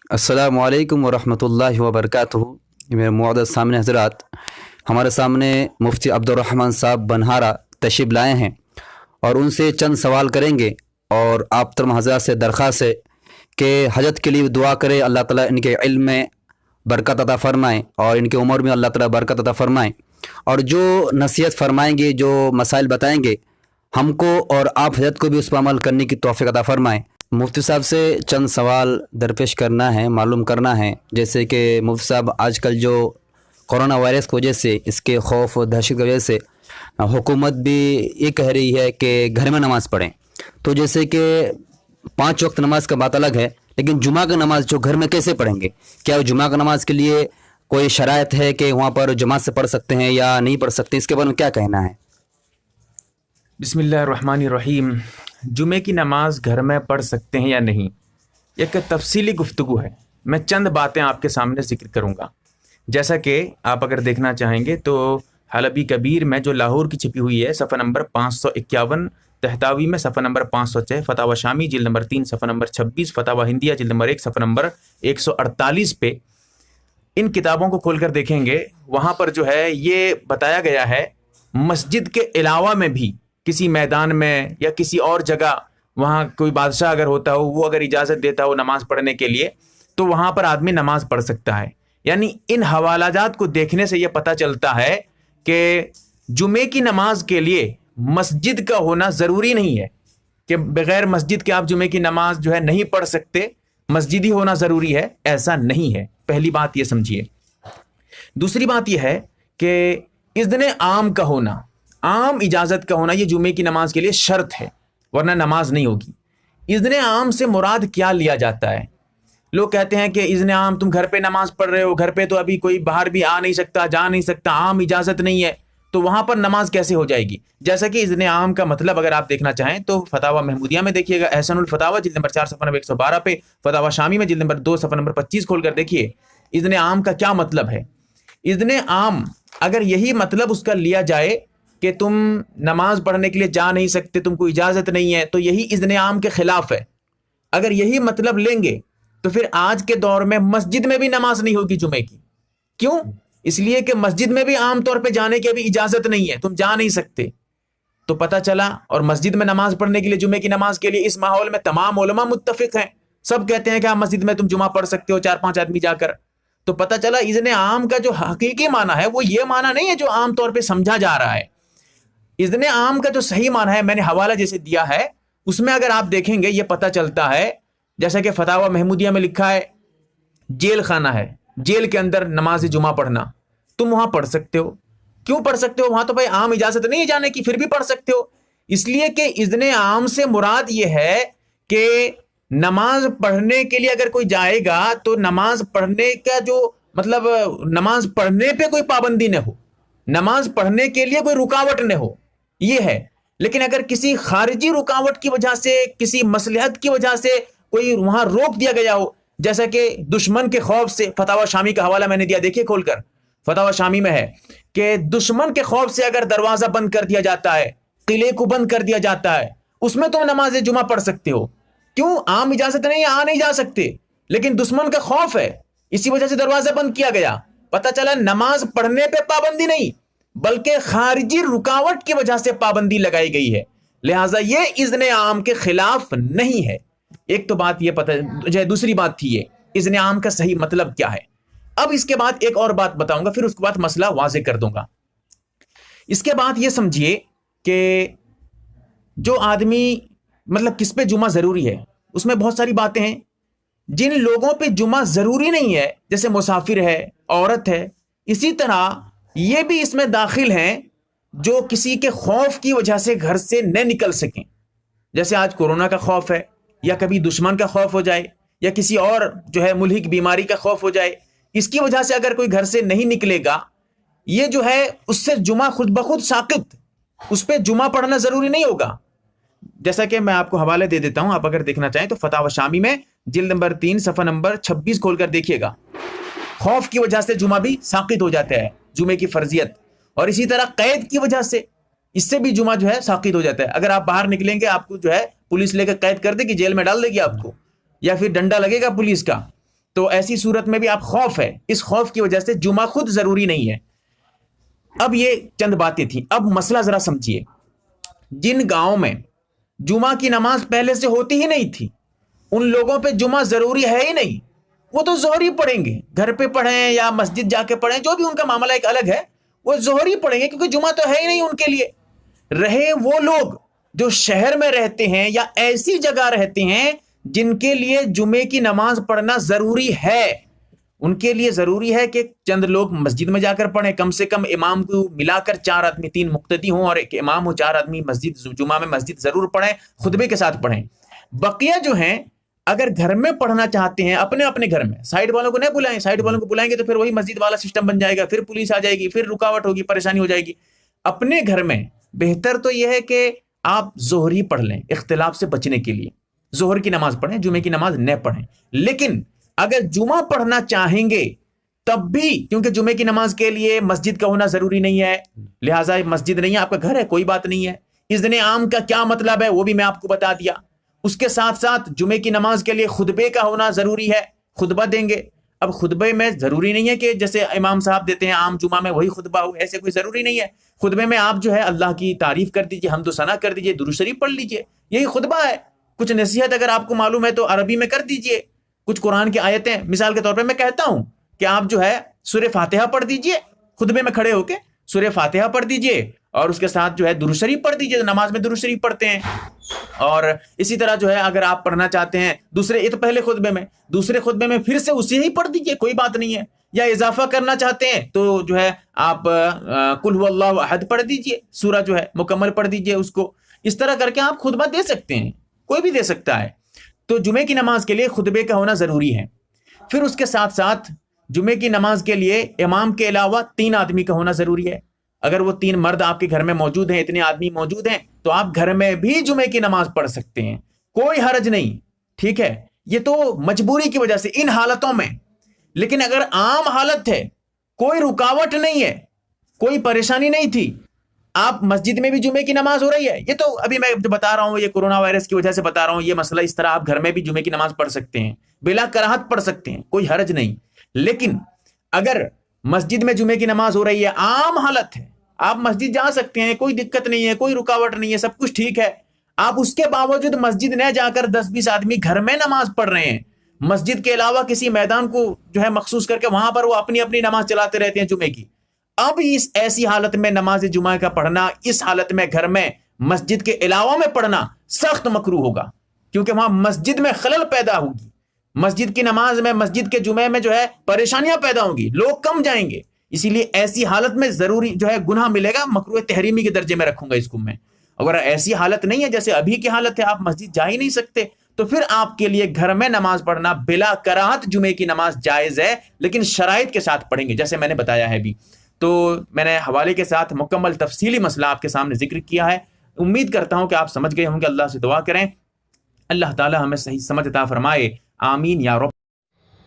السلام علیکم ورحمۃ اللہ وبرکاتہ۔ میرے معزز سامنے حضرات، ہمارے سامنے مفتی عبد الرحمن صاحب بنہارا تشریف لائے ہیں اور ان سے چند سوال کریں گے، اور آپ تمام حضرات سے درخواست ہے کہ حجت کے لیے دعا کرے، اللہ تعالیٰ ان کے علم میں برکت عطا فرمائیں اور ان کی عمر میں اللہ تعالیٰ برکت عطا فرمائیں، اور جو نصیحت فرمائیں گے، جو مسائل بتائیں گے، ہم کو اور آپ حضرت کو بھی اس پر عمل کرنے کی توفیق عطا فرمائیں۔ مفتی صاحب سے چند سوال درپیش کرنا ہے، معلوم کرنا ہے، جیسے کہ مفتی صاحب آج کل جو کرونا وائرس کی وجہ سے، اس کے خوف و دہشت کی وجہ سے حکومت بھی یہ کہہ رہی ہے کہ گھر میں نماز پڑھیں، تو جیسے کہ 5 وقت نماز کا بات الگ ہے، لیکن جمعہ کا نماز جو گھر میں کیسے پڑھیں گے؟ کیا جمعہ کا نماز کے لیے کوئی شرائط ہے کہ وہاں پر جماعت سے پڑھ سکتے ہیں یا نہیں پڑھ سکتے؟ اس کے بارے میں کیا کہنا ہے؟ بسم اللہ الرحمن الرحیم۔ جمعے کی نماز گھر میں پڑھ سکتے ہیں یا نہیں، ایک تفصیلی گفتگو ہے۔ میں چند باتیں آپ کے سامنے ذکر کروں گا۔ جیسا کہ آپ اگر دیکھنا چاہیں گے تو حلبی کبیر میں جو لاہور کی چھپی ہوئی ہے، صفحہ نمبر 551، تحتاوی میں صفحہ نمبر 506، فتاوی شامی جلد نمبر 3 صفحہ نمبر 26، فتاوی ہندیہ جلد نمبر 1 صفحہ نمبر 148 پہ ان کتابوں کو کھول کر دیکھیں گے، وہاں پر جو ہے یہ بتایا گیا ہے مسجد کے علاوہ میں بھی کسی میدان میں یا کسی اور جگہ، وہاں کوئی بادشاہ اگر ہوتا ہو، وہ اگر اجازت دیتا ہو نماز پڑھنے کے لیے، تو وہاں پر آدمی نماز پڑھ سکتا ہے۔ یعنی ان حوالہ جات کو دیکھنے سے یہ پتہ چلتا ہے کہ جمعے کی نماز کے لیے مسجد کا ہونا ضروری نہیں ہے، کہ بغیر مسجد کے آپ جمعے کی نماز جو ہے نہیں پڑھ سکتے، مسجد ہی ہونا ضروری ہے، ایسا نہیں ہے۔ پہلی بات یہ سمجھیے۔ دوسری بات یہ ہے کہ اذن عام کا ہونا، عام اجازت کا ہونا، یہ جمعے کی نماز کے لیے شرط ہے، ورنہ نماز نہیں ہوگی۔ اذن عام سے مراد کیا لیا جاتا ہے؟ لوگ کہتے ہیں کہ اذن عام، تم گھر پہ نماز پڑھ رہے ہو، گھر پہ تو ابھی کوئی باہر بھی آ نہیں سکتا، جا نہیں سکتا، عام اجازت نہیں ہے، تو وہاں پر نماز کیسے ہو جائے گی؟ جیسا کہ اذن عام کا مطلب اگر آپ دیکھنا چاہیں تو فتاوی محمودیہ میں دیکھیے گا، احسن الفتاوی جلد نمبر 4 صفحہ نمبر 112 پہ، فتاوی شامی میں جلد نمبر 2 صفحہ نمبر 25 کھول کر دیکھیے اذن عام کا کیا مطلب ہے۔ اذن عام اگر یہی مطلب اس کا لیا جائے کہ تم نماز پڑھنے کے لیے جا نہیں سکتے، تم کو اجازت نہیں ہے، تو یہی اذن عام کے خلاف ہے۔ اگر یہی مطلب لیں گے تو پھر آج کے دور میں مسجد میں بھی نماز نہیں ہوگی جمعے کی۔ کیوں؟ اس لیے کہ مسجد میں بھی عام طور پہ جانے کی ابھی اجازت نہیں ہے، تم جا نہیں سکتے۔ تو پتہ چلا، اور مسجد میں نماز پڑھنے کے لیے، جمعے کی نماز کے لیے اس ماحول میں تمام علماء متفق ہیں، سب کہتے ہیں کہ آپ مسجد میں تم جمعہ پڑھ سکتے ہو 4-5 آدمی جا کر۔ تو پتہ چلا اذن عام کا جو حقیقی معنی ہے وہ یہ معنی نہیں ہے جو عام طور پہ سمجھا جا رہا ہے۔ اذن عام کا جو صحیح معنی ہے، میں نے حوالہ جیسے دیا ہے، اس میں اگر آپ دیکھیں گے یہ پتہ چلتا ہے، جیسا کہ فتاوی محمودیہ میں لکھا ہے، جیل خانہ ہے، جیل کے اندر نماز جمعہ پڑھنا، تم وہاں پڑھ سکتے ہو۔ کیوں پڑھ سکتے ہو؟ وہاں تو بھائی عام اجازت نہیں ہے جانے کی، پھر بھی پڑھ سکتے ہو۔ اس لیے کہ اذن عام سے مراد یہ ہے کہ نماز پڑھنے کے لیے اگر کوئی جائے گا تو نماز پڑھنے کا جو مطلب، نماز پڑھنے پہ کوئی پابندی نہ ہو، نماز پڑھنے کے لیے کوئی رکاوٹ نہ ہو، یہ ہے۔ لیکن اگر کسی خارجی رکاوٹ کی وجہ سے، کسی مصلحت کی وجہ سے کوئی وہاں روک دیا گیا ہو، جیسا کہ دشمن کے خوف سے، فتاوی شامی کا حوالہ میں نے دیا، دیکھیے کھول کر، فتاوی شامی میں ہے کہ دشمن کے خوف سے اگر دروازہ بند کر دیا جاتا ہے، قلعے کو بند کر دیا جاتا ہے، اس میں تم نماز جمعہ پڑھ سکتے ہو۔ کیوں؟ عام اجازت نہیں ہے، آ نہیں جا سکتے، لیکن دشمن کا خوف ہے، اسی وجہ سے دروازہ بند کیا گیا۔ پتہ چلا نماز پڑھنے پہ پابندی نہیں، بلکہ خارجی رکاوٹ کی وجہ سے پابندی لگائی گئی ہے، لہٰذا یہ اذن عام کے خلاف نہیں ہے۔ ایک تو بات یہ پتہ، دوسری بات تھی یہ اذن عام کا صحیح مطلب کیا ہے۔ اب اس کے بعد ایک اور بات بتاؤں گا، پھر اس کے بعد مسئلہ واضح کر دوں گا۔ اس کے بعد یہ سمجھیے کہ جو آدمی مطلب کس پہ جمعہ ضروری ہے، اس میں بہت ساری باتیں ہیں۔ جن لوگوں پہ جمعہ ضروری نہیں ہے، جیسے مسافر ہے، عورت ہے، اسی طرح یہ بھی اس میں داخل ہیں جو کسی کے خوف کی وجہ سے گھر سے نہ نکل سکیں، جیسے آج کورونا کا خوف ہے، یا کبھی دشمن کا خوف ہو جائے، یا کسی اور جو ہے ملحق بیماری کا خوف ہو جائے، اس کی وجہ سے اگر کوئی گھر سے نہیں نکلے گا، یہ جو ہے اس سے جمعہ خود بخود ساقط، اس پہ جمعہ پڑھنا ضروری نہیں ہوگا۔ جیسا کہ میں آپ کو حوالے دے دیتا ہوں، آپ اگر دیکھنا چاہیں تو فتاوی شامی میں جلد نمبر 3 صفحہ نمبر 26 کھول کر دیکھیے گا، خوف کی وجہ سے جمعہ بھی ساقط ہو جاتا ہے، جمعے کی فرضیت، اور اسی طرح قید کی وجہ سے، اس سے بھی جمعہ جو ہے ساقط ہو جاتا ہے۔ اگر آپ باہر نکلیں گے، آپ کو جو ہے پولیس لے کر قید کر دے گی، جیل میں ڈال دے گی آپ کو، یا پھر ڈنڈا لگے گا پولیس کا، تو ایسی صورت میں بھی آپ خوف ہے، اس خوف کی وجہ سے جمعہ خود ضروری نہیں ہے۔ اب یہ چند باتیں تھیں، اب مسئلہ ذرا سمجھیے۔ جن گاؤں میں جمعہ کی نماز پہلے سے ہوتی ہی نہیں تھی، ان لوگوں پہ جمعہ ضروری ہے ہی نہیں، وہ تو ظہر ہی پڑھیں گے، گھر پہ پڑھیں یا مسجد جا کے پڑھیں، جو بھی ان کا معاملہ ایک الگ ہے، وہ ظہر ہی پڑھیں گے کیونکہ جمعہ تو ہے ہی نہیں ان کے لیے۔ رہے وہ لوگ جو شہر میں رہتے ہیں یا ایسی جگہ رہتے ہیں جن کے لیے جمعے کی نماز پڑھنا ضروری ہے، ان کے لیے ضروری ہے کہ چند لوگ مسجد میں جا کر پڑھیں، کم سے کم امام کو ملا کر 4 آدمی، 3 مقتدی ہوں اور ایک امام ہو، 4 آدمی مسجد جمعہ میں مسجد ضرور پڑھیں، خطبے کے ساتھ پڑھیں۔ بقیہ جو ہیں اگر گھر میں پڑھنا چاہتے ہیں اپنے اپنے گھر میں، سائڈ والوں کو نہیں بلائیں، سائڈ والوں کو بلائیں گے تو پھر وہی مسجد والا سسٹم بن جائے گا، پھر پولیس آ جائے گی، پھر رکاوٹ ہوگی، پریشانی ہو جائے گی۔ اپنے گھر میں بہتر تو یہ ہے کہ آپ ظہر ہی پڑھ لیں، اختلاف سے بچنے کے لیے ظہر کی نماز پڑھیں، جمعے کی نماز نہ پڑھیں۔ لیکن اگر جمعہ پڑھنا چاہیں گے تب بھی، کیونکہ جمعے کی نماز کے لیے مسجد کا ہونا ضروری نہیں ہے، لہٰذا مسجد نہیں ہے، آپ کا گھر ہے، کوئی بات نہیں ہے۔ اذن عام کا کیا مطلب ہے وہ بھی میں آپ کو بتا دیا۔ اس کے ساتھ ساتھ جمعے کی نماز کے لیے خطبے کا ہونا ضروری ہے، خطبہ دیں گے۔ اب خطبے میں ضروری نہیں ہے کہ جیسے امام صاحب دیتے ہیں عام جمعہ میں وہی خطبہ ہو، ایسے کوئی ضروری نہیں ہے۔ خطبے میں آپ جو ہے اللہ کی تعریف کر دیجئے، حمد و ثنا کر دیجئے، درود شریف پڑھ لیجئے، یہی خطبہ ہے۔ کچھ نصیحت اگر آپ کو معلوم ہے تو عربی میں کر دیجئے، کچھ قرآن کی آیتیں، مثال کے طور پہ میں کہتا ہوں کہ آپ جو ہے سورہ فاتحہ پڑھ دیجئے، خطبے میں کھڑے ہو کے سورہ فاتحہ پڑھ دیجئے اور اس کے ساتھ جو ہے درود شریف پڑھ دیجئے، نماز میں درود شریف پڑھتے ہیں۔ اور اسی طرح جو ہے اگر آپ پڑھنا چاہتے ہیں دوسرے، یہ تو پہلے خطبے میں، دوسرے خطبے میں پھر سے اسی ہی پڑھ دیجئے، کوئی بات نہیں ہے۔ یا اضافہ کرنا چاہتے ہیں تو جو ہے آپ قل هو اللہ احد پڑھ دیجئے، سورہ جو ہے مکمل پڑھ دیجئے اس کو۔ اس طرح کر کے آپ خطبہ دے سکتے ہیں، کوئی بھی دے سکتا ہے۔ تو جمعے کی نماز کے لیے خطبے کا ہونا ضروری ہے۔ پھر اس کے ساتھ ساتھ جمعے کی نماز کے لیے امام کے علاوہ 3 آدمی کا ہونا ضروری ہے۔ اگر وہ 3 مرد آپ کے گھر میں موجود ہیں، اتنے آدمی موجود ہیں، تو آپ گھر میں بھی جمعے کی نماز پڑھ سکتے ہیں، کوئی حرج نہیں، ٹھیک ہے۔ یہ تو مجبوری کی وجہ سے ان حالتوں میں، لیکن اگر عام حالت ہے، کوئی رکاوٹ نہیں ہے، کوئی پریشانی نہیں تھی، آپ مسجد میں بھی جمعے کی نماز ہو رہی ہے، یہ تو ابھی میں بتا رہا ہوں، یہ کورونا وائرس کی وجہ سے بتا رہا ہوں، یہ مسئلہ اس طرح آپ گھر میں بھی جمعے کی نماز پڑھ سکتے ہیں، بلا کراہت پڑھ سکتے ہیں، کوئی حرج نہیں۔ لیکن اگر مسجد میں جمعے کی نماز ہو رہی ہے، عام حالت ہے، آپ مسجد جا سکتے ہیں، کوئی دقت نہیں ہے، کوئی رکاوٹ نہیں ہے، سب کچھ ٹھیک ہے، آپ اس کے باوجود مسجد نہ جا کر 10-20 آدمی گھر میں نماز پڑھ رہے ہیں، مسجد کے علاوہ کسی میدان کو جو ہے مخصوص کر کے وہاں پر وہ اپنی اپنی نماز چلاتے رہتے ہیں جمعے کی۔ اب اس ایسی حالت میں نماز جمعہ کا پڑھنا، اس حالت میں گھر میں مسجد کے علاوہ میں پڑھنا سخت مکروہ ہوگا، کیونکہ وہاں مسجد میں خلل پیدا ہوگی، مسجد کی نماز میں، مسجد کے جمعے میں جو ہے پریشانیاں پیدا ہوں گی، لوگ کم جائیں گے، اسی لیے ایسی حالت میں ضروری جو ہے گناہ ملے گا، مکروہ تحریمی کے درجے میں رکھوں گا اس کو میں۔ اگر ایسی حالت نہیں ہے جیسے ابھی کی حالت ہے، آپ مسجد جا ہی نہیں سکتے، تو پھر آپ کے لیے گھر میں نماز پڑھنا بلا کراہت جمعے کی نماز جائز ہے، لیکن شرائط کے ساتھ پڑھیں گے جیسے میں نے بتایا ہے ابھی۔ تو میں نے حوالے کے ساتھ مکمل تفصیلی مسئلہ آپ کے سامنے ذکر کیا ہے، امید کرتا ہوں کہ آپ سمجھ گئے ہوں گے۔ اللہ سے دعا کریں اللہ تعالی ہمیں صحیح سمجھ عطا فرمائے، آمین یا رب۔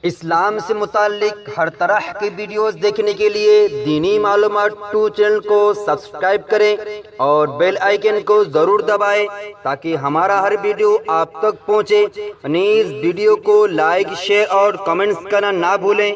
اسلام سے متعلق ہر طرح کی ویڈیوز دیکھنے کے لیے دینی معلومات 2 چینل کو سبسکرائب کریں اور بیل آئیکن کو ضرور دبائیں تاکہ ہمارا ہر ویڈیو آپ تک پہنچے۔ نیز ویڈیو کو لائک، شیئر اور کمنٹس کرنا نہ بھولیں۔